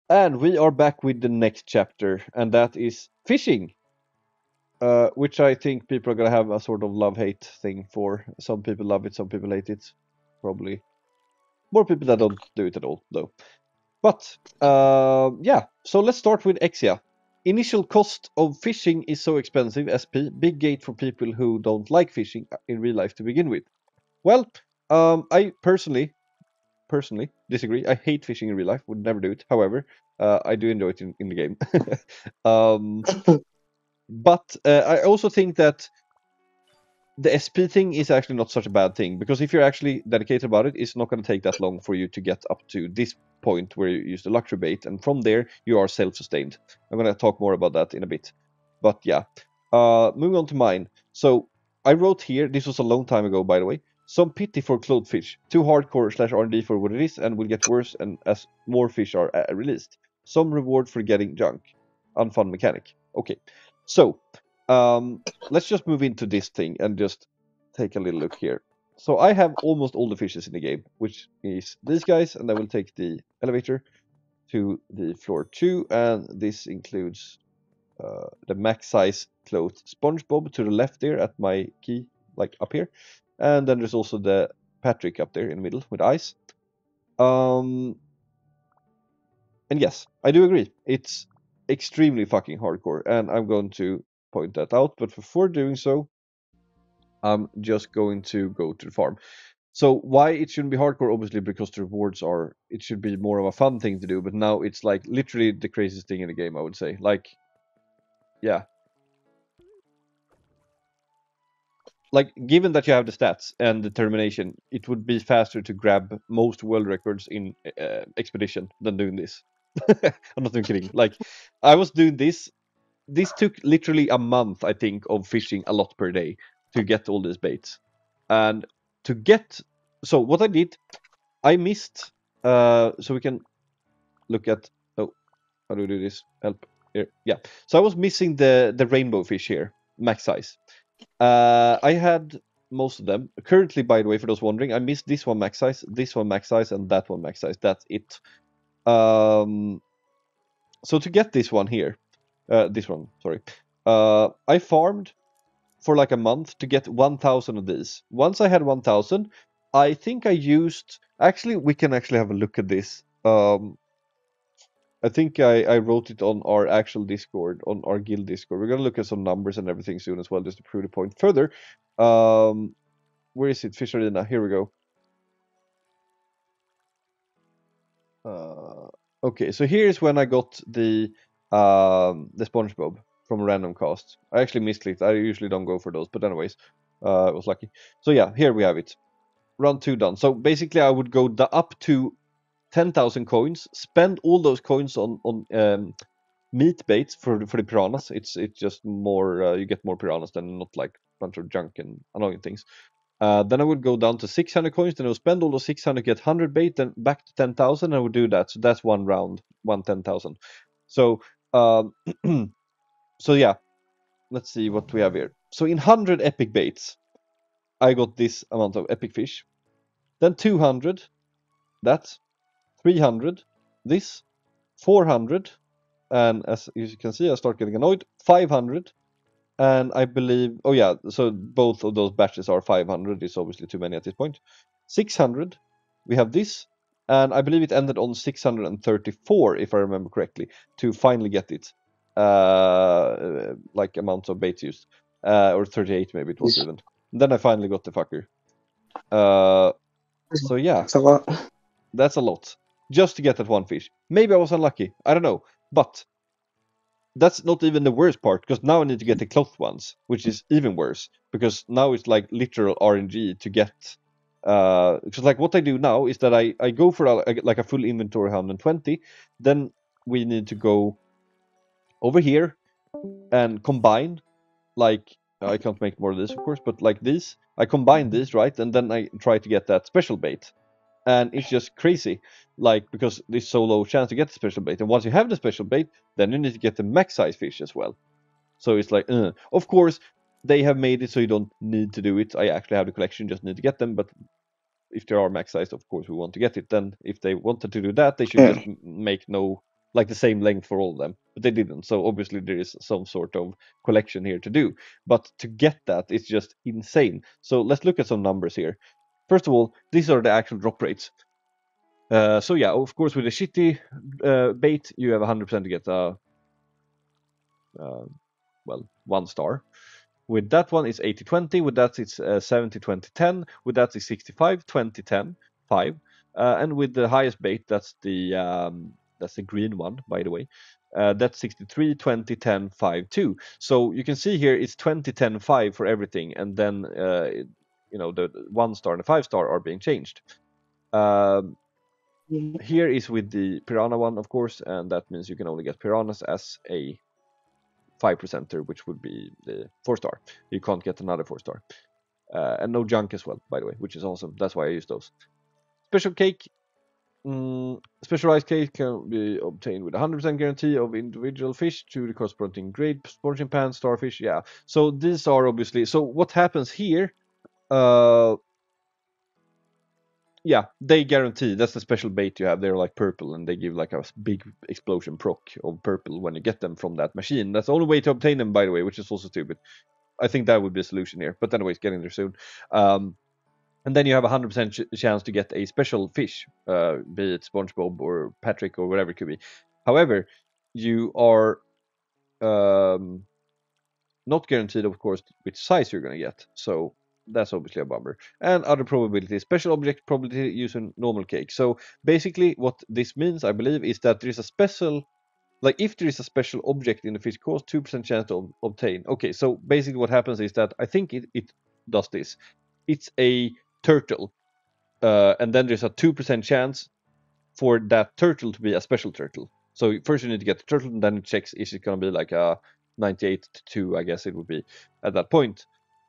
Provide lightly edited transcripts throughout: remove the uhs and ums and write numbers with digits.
And we are back with the next chapter, and that is fishing, which I think people are gonna have a sort of love-hate thing for. Some people love it, some people hate it. Probably more people that don't do it at all, though. But yeah, so let's start with Exia. Initial cost of fishing is so expensive, SP. Big gate for people who don't like fishing in real life to begin with. Well, I personally disagree. I hate fishing in real life. Would never do it. However, I do enjoy it in the game. um, but I also think that the SP thing is actually not such a bad thing, because if you're actually dedicated about it, it's not going to take that long for you to get up to this point where you use the luxury bait, and from there you are self-sustained. I'm going to talk more about that in a bit. But yeah, moving on to mine. So I wrote here, this was a long time ago, by the way, some pity for clothed fish. Too hardcore / R&D for what it is, and will get worse and as more fish are released. Some reward for getting junk. Unfun mechanic. Okay, so let's just move into this thing and just take a little look here. So I have almost all the fishes in the game, which is these guys, and I will take the elevator to the floor 2, and this includes the max size clothed SpongeBob to the left there at my key, like up here, and then there's also the Patrick up there in the middle with eyes. And yes, I do agree, it's extremely fucking hardcore, and I'm going to point that out. But before doing so, I'm just going to go to the farm. So why it shouldn't be hardcore? Obviously, because the rewards are. It should be more of a fun thing to do. But now it's like literally the craziest thing in the game, I would say. Like, yeah, like given that you have the stats and determination, it would be faster to grab most world records in expedition than doing this. I'm not even kidding. Like, I was doing this. This took literally a month, I think, of fishing a lot per day to get all these baits, and to get. So what I did, I missed. So we can look at. Oh, how do we do this? Help here. Yeah. So I was missing the rainbow fish here, max size. I had most of them. Currently, by the way, for those wondering, I missed this one max size, this one max size, and that one max size. That's it. Um, so to get this one here, this one, sorry, I farmed for like a month to get 1,000 of these. Once I had 1,000, I think I used. Actually, we can actually have a look at this. I think I wrote it on our actual Discord, on our guild Discord. We're gonna look at some numbers and everything soon as well, just to prove the point further. Where is it? Fish Arena. Here we go. Okay, so here's when I got the SpongeBob from a random cast. I actually misclicked. I usually don't go for those, but anyways, I was lucky. So yeah, here we have it. Round 2 done. So basically, I would go up to 10,000 coins, spend all those coins on meat baits for the piranhas. It's just more you get more piranhas than not like a bunch of junk and annoying things. Then I would go down to 600 coins. Then I would spend all those 600, get 100 bait, then back to 10,000. I would do that. So that's one round, 10,000. So so yeah, let's see what we have here. So in 100 epic baits, I got this amount of epic fish. Then 200, that's 300, this 400, and as you can see, I start getting annoyed. 500, and I believe, oh yeah, so both of those batches are 500. It's obviously too many at this point. 600, we have this, and I believe it ended on 634, if I remember correctly, to finally get it. Like amounts of baits used, or 38 maybe it was even. And then I finally got the fucker. So yeah, That's a lot. that's a lot just to get that one fish. Maybe I was unlucky. I don't know, but that's not even the worst part, because now I need to get the cloth ones, which is even worse, because now it's like literal RNG to get. Because like what I do now is that I go for like a full inventory 120, then we need to go over here and combine, like I can't make more of this of course, but like this, I combine this, right, and then I try to get that special bait, and it's just crazy, like, because there's so low chance to get the special bait, and once you have the special bait, then you need to get the max size fish as well. So it's like, of course, they have made it so you don't need to do it. I actually have the collection, just need to get them. But if they are max sized, of course, we want to get it. Then if they wanted to do that, they should just make no like the same length for all of them, but they didn't. So obviously there is some sort of collection here to do. But to get that, it's just insane. So let's look at some numbers here. First of all, these are the actual drop rates. So yeah, of course, with a shitty bait, you have 100% to get well, 1 star. With that one, it's 80-20. With that, it's 70-20-10. With that, it's 65-20-10, 5. And with the highest bait, that's the green one, by the way. That's 63-20-10, 5, 2. So you can see here it's 20-10, 5 for everything, and then the 1 star and the 5 star are being changed. Here is with the piranha one, of course, and that means you can only get piranhas as a 5%er, which would be the 4 star. You can't get another 4 star. And no junk as well, by the way, which is awesome. That's why I use those. Special cake. Specialized cake can be obtained with 100% guarantee of individual fish to the corresponding grade, sponging pan, starfish. Yeah. So these are obviously. So what happens here? Yeah, they guarantee. That's the special bait you have. They're like purple, and they give like a big explosion proc of purple when you get them from that machine. That's the only way to obtain them, by the way, which is also stupid. I think that would be a solution here. But anyways, getting there soon. And then you have a 100% chance to get a special fish, be it SpongeBob or Patrick or whatever it could be. However, you are not guaranteed, of course, which size you're going to get. So that's obviously a bummer. And other probabilities, special object probability using normal cake. So basically what this means, I believe, is that there is a special, like if there is a special object in the fish course, 2% chance to obtain. Okay, so basically what happens is that I think it does this. It's a turtle, and then there's a 2% chance for that turtle to be a special turtle. So first you need to get the turtle, and then it checks is it going to be like a 98-2, I guess it would be at that point.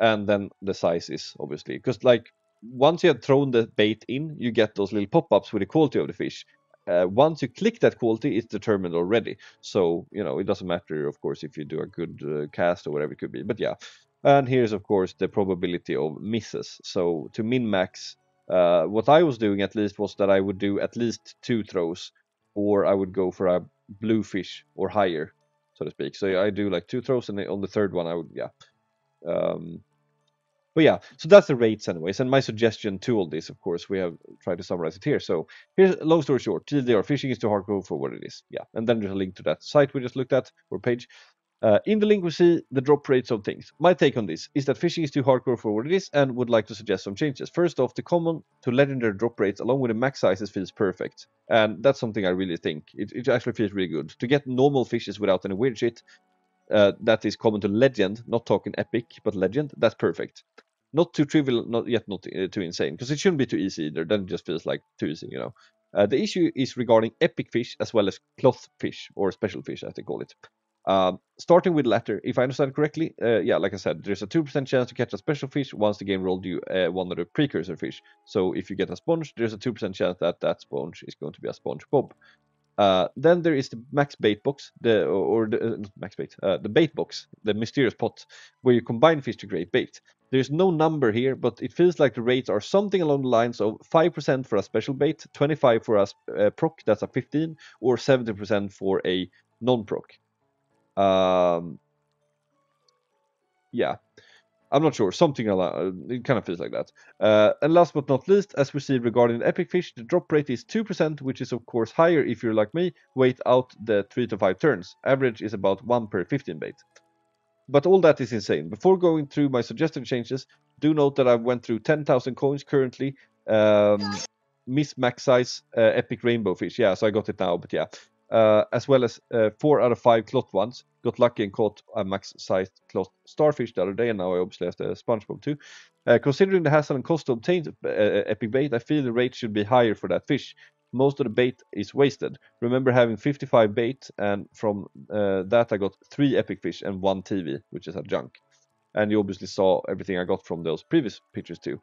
And then the size is obviously, because like once you have thrown the bait in, you get those little pop-ups with the quality of the fish. Once you click that quality, it's determined already. So, it doesn't matter, of course, if you do a good cast or whatever it could be. But yeah. And here's, of course, the probability of misses. So to min-max, what I was doing at least was that I would do at least 2 throws, or I would go for a blue fish or higher, so to speak. So I do like 2 throws, and on the third one I would, yeah. But yeah, so that's the rates anyways. And my suggestion to all this, of course, we have tried to summarize it here. So here's long story short, TLDR, fishing is too hardcore for what it is. Yeah, and then there's a link to that site we just looked at, or page. In the link we see the drop rates of things. My take on this is that fishing is too hardcore for what it is, and would like to suggest some changes. First off, the common to legendary drop rates along with the max sizes feels perfect. And that's something I really think. It actually feels really good. To get normal fishes without any weird shit, that is common to legend, not talking epic, but legend, that's perfect. Not too trivial, not too insane, because it shouldn't be too easy either. Then it just feels like too easy, The issue is regarding epic fish as well as cloth fish, or special fish as they call it. Starting with latter, if I understand correctly, yeah, like I said, there's a 2% chance to catch a special fish once the game rolled you one of the precursor fish. So if you get a sponge, there's a 2% chance that that sponge is going to be a SpongeBob. Then there is the max bait box, not max bait, the bait box, the mysterious pot, where you combine fish to create bait. There's no number here, but it feels like the rates are something along the lines of 5% for a special bait, 25 for a proc, that's a 15, or 70% for a non-proc. Yeah, I'm not sure. Something like it kind of feels like that. And last but not least, as we see regarding the epic fish, the drop rate is 2%, which is of course higher if you're like me, wait out the 3 to 5 turns. Average is about 1 per 15 bait. But all that is insane. Before going through my suggested changes, do note that I went through 10,000 coins currently. Miss max size epic rainbow fish. Yeah, so I got it now, but yeah. As well as 4 out of 5 cloth ones. Got lucky and caught a max sized cloth starfish the other day, and now I obviously have the SpongeBob too. Considering the hassle and cost to obtain epic bait, I feel the rate should be higher for that fish. Most of the bait is wasted. Remember having 55 bait, and from that I got 3 epic fish and 1 TV, which is a junk. And you obviously saw everything I got from those previous pictures too.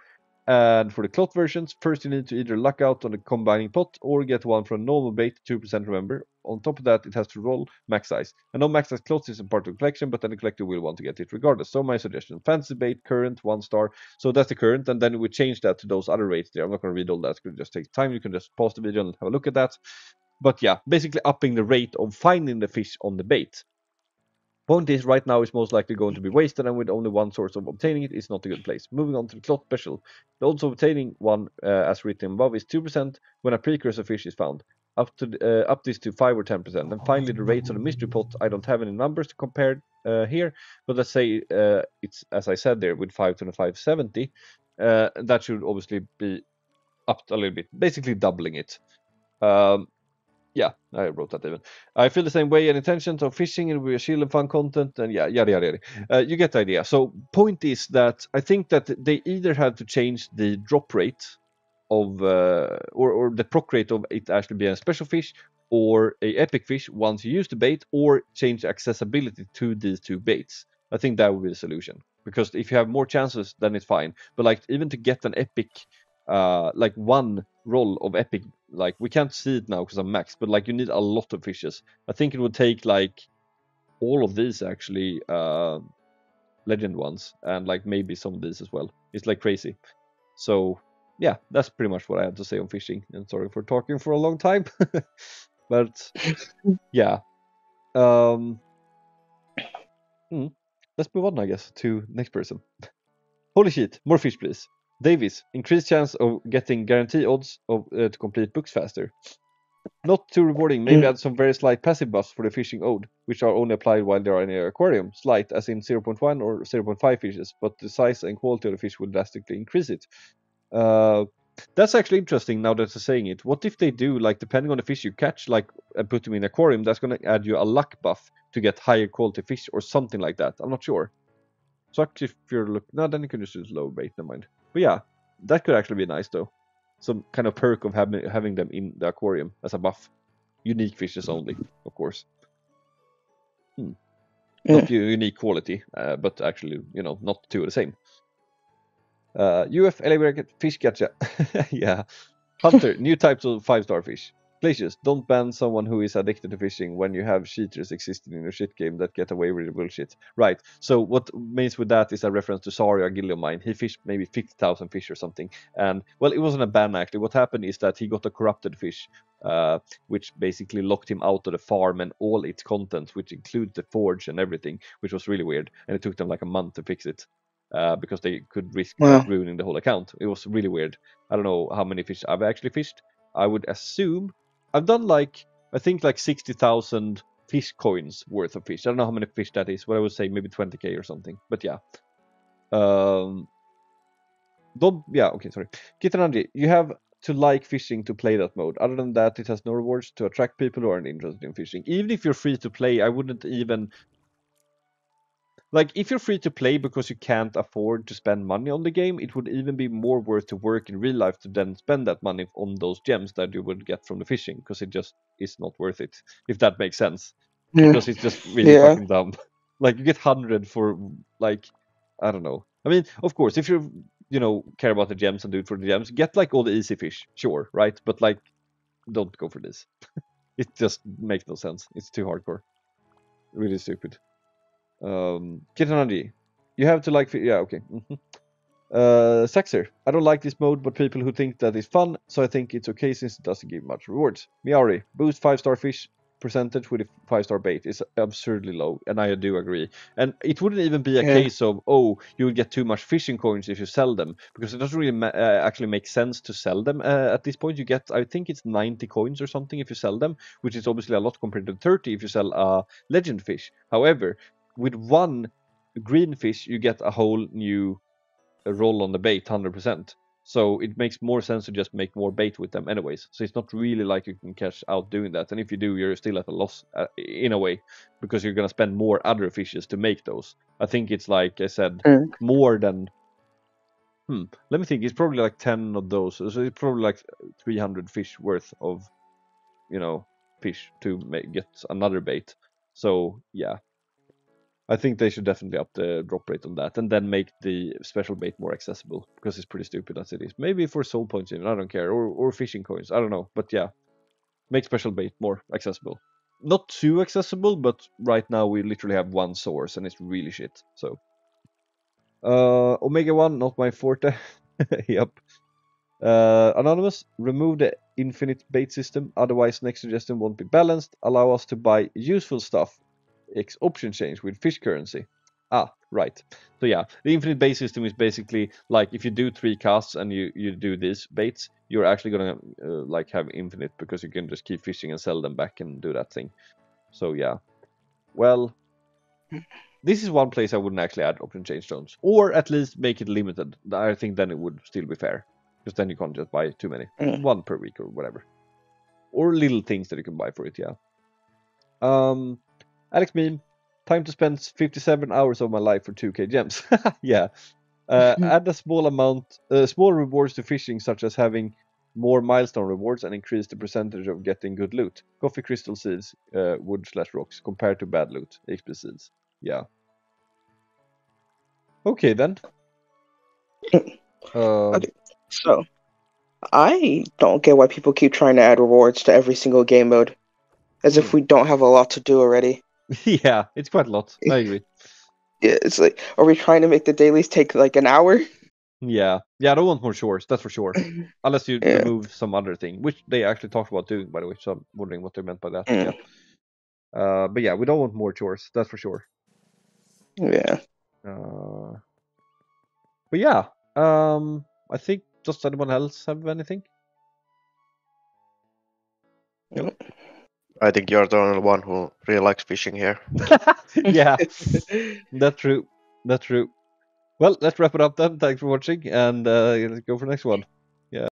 And for the cloth versions, first you need to either luck out on the combining pot or get one from normal bait, 2% remember. On top of that, it has to roll max size. I know max size cloth isn't part of the collection, but then the collector will want to get it regardless. So my suggestion, fantasy bait, current, 1 star. So that's the current, and then we change that to those other rates there. I'm not going to read all that, it's going to just take time. You can just pause the video and have a look at that. But yeah, basically upping the rate of finding the fish on the bait. Point is, right now is most likely going to be wasted, and with only one source of obtaining it is not a good place. Moving on to the cloth special. The odds of obtaining one, as written above, is 2% when a precursor fish is found. Up this to 5 or 10%. And finally, the rates on the mystery pot. I don't have any numbers to compare here, but let's say it's, as I said there, with 5 to the 570. That should obviously be upped a little bit, basically doubling it. Yeah, I wrote that even. I feel the same way. And intentions of fishing and we're chill and fun content, and yeah, yada yada yada. You get the idea. So point is that I think that they either had to change the drop rate of or the proc rate of it actually being a special fish or a epic fish once you use the bait, or change accessibility to these two baits. I think that would be the solution, because if you have more chances, then it's fine. But like, even to get an epic, like one roll of epic, like, we can't see it now because I'm maxed, but like, you need a lot of fishes. I think it would take like all of these actually, legend ones, and like maybe some of these as well. It's like crazy. So yeah, that's pretty much what I had to say on fishing. And sorry for talking for a long time, but yeah. Let's move on, I guess, to next person. HoleeSheet, more fish, please. Davis, increased chance of getting guarantee odds of to complete books faster. Not too rewarding. Maybe add some very slight passive buffs for the fishing ode, which are only applied while they are in an aquarium. Slight, as in 0.1 or 0.5 fishes, but the size and quality of the fish will drastically increase it. That's actually interesting now that they're saying it. What if they do, like, depending on the fish you catch, like, and put them in an aquarium, that's going to add you a luck buff to get higher quality fish or something like that. I'm not sure. So actually, if you're looking, no, then you can just use low bait, never mind. But yeah, that could actually be nice though. Some kind of perk of having them in the aquarium as a buff. Unique fishes only, of course. Not unique quality, but actually, not two of the same. UF elevated fish catcher. Yeah. Hunter, new types of 5-star fish. Clacius, don't ban someone who is addicted to fishing when you have cheaters existing in your shit game that get away with the bullshit. Right. So what means with that is a reference to Sari, a guild of mine. He fished maybe 50,000 fish or something. And, well, it wasn't a ban actually. What happened is that he got a corrupted fish, which basically locked him out of the farm and all its contents, which includes the forge and everything, which was really weird. And it took them like a month to fix it. Because they could risk ruining the whole account. It was really weird. I don't know how many fish I've actually fished. I would assume I've done I think 60,000 fish coins worth of fish. I don't know how many fish that is, but I would say maybe 20k or something. But yeah. Okay, sorry. Kitananji, you have to like fishing to play that mode. Other than that, it has no rewards to attract people who aren't interested in fishing. Even if you're free to play, I wouldn't even... Like, if you're free to play because you can't afford to spend money on the game, it would even be more worth to work in real life to then spend that money on those gems that you would get from the fishing, because it just is not worth it, if that makes sense. Because it's just really fucking dumb. Like, you get 100 for, like, I don't know. I mean, of course, if you care about the gems and do it for the gems, get like all the easy fish, sure, right? But like, don't go for this. It just makes no sense. It's too hardcore. Really stupid. Kitananji, you have to like... Yeah, okay. Saxer, I don't like this mode, but people who think that is fun, so I think it's okay since it doesn't give much rewards. Miawry, boost 5-star fish percentage with a 5-star bait is absurdly low, and I do agree. And it wouldn't even be a case of, oh, you would get too much fishing coins if you sell them, because it doesn't really actually make sense to sell them at this point. You get, I think it's 90 coins or something if you sell them, which is obviously a lot compared to 30 if you sell a legend fish. However, with one green fish, you get a whole new roll on the bait 100%. So it makes more sense to just make more bait with them anyways. So it's not really like you can cash out doing that. And if you do, you're still at a loss in a way, because you're going to spend more other fishes to make those. I think it's like I said, more than... Let me think. It's probably like 10 of those. So it's probably like 300 fish worth of, fish to get another bait. So yeah. I think they should definitely up the drop rate on that, and then make the special bait more accessible, because it's pretty stupid as it is. Maybe for soul points in, I don't care, or fishing coins, I don't know. But yeah, make special bait more accessible. Not too accessible, but right now we literally have one source, and it's really shit. So, OmegaOne, not my forte. Yep. Anonymous, remove the infinite bait system, otherwise next suggestion won't be balanced. Allow us to buy useful stuff. X option change with fish currency. Ah, right. So yeah, the infinite bait system is basically like if you do 3 casts and you do these baits, you're actually gonna like have infinite because you can just keep fishing and sell them back and do that thing. So yeah, well, this is one place I wouldn't actually add option change zones, or at least make it limited. I think then it would still be fair, because then you can't just buy too many, one per week or whatever, or little things that you can buy for it. Yeah. Alexmeme, time to spend 57 hours of my life for 2k gems. Yeah. Add a small amount, small rewards to fishing, such as having more milestone rewards and increase the percentage of getting good loot. Coffee crystal seeds, wood/rocks, compared to bad loot, XP seeds. Yeah. Okay then. Okay, so I don't get why people keep trying to add rewards to every single game mode, as if we don't have a lot to do already. Yeah, it's quite a lot. I agree. Yeah, it's like, are we trying to make the dailies take like an hour? Yeah, I don't want more chores, that's for sure. Unless you Yeah. remove some other thing, which they actually talked about doing, by the way. So I'm wondering what they meant by that. But yeah. But yeah, we don't want more chores, that's for sure. Yeah. But yeah, I think, does anyone else have anything? Nope. I think you're the only one who really likes fishing here. Yeah, that's true. That's true. Well, let's wrap it up then. Thanks for watching, and let's go for the next one. Yeah.